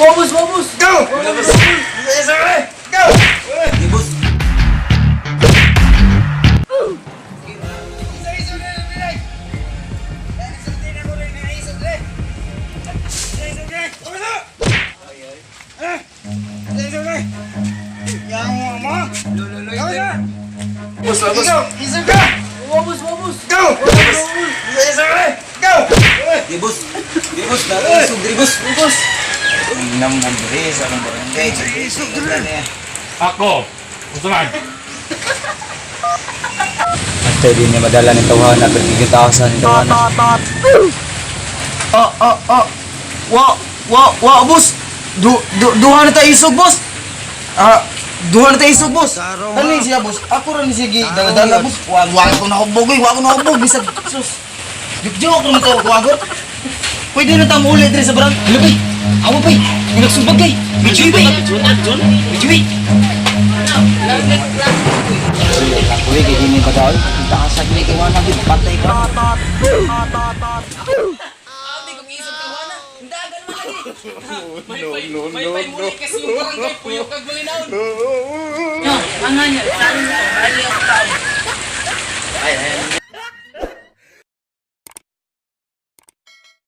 Wabos! Wabos! Go! Wabos! Go! Di boss. Boss, boss. Isog ka! Wabos! Wabos! Go! Wabos! Go! Di boss. Di boss. Naisog. Di boss. Wabos! Nang mandiri sa akong barangay. Isog dire. Ako, Usman. At di niya madala ng tawanan. Pagkikitasan ng tawanan. Boss. Duha na tayo isog, boss. Duha na tayo isog, boss. Ano yun siya, boss? Ako rin siya dala-dala, boss. Wag ko nakubog, wag ko nakubog. Bisag, sus. Juk-juk naman ito, wagot. Pwede na tayong ulit rin sa barang. Ano, bay? Awa, bay. Nagsubag, bay. Bichuy, bay. Bichuy. Uy, kaya hindi pa daw. Punta ka sa gini kiwana, patay ka. Abi, kung isog ka wala. Hindagan mo lagi. May muli kasi yung barangay puyok kag malinaon. Yo, ano niya? Ano niya? Ay,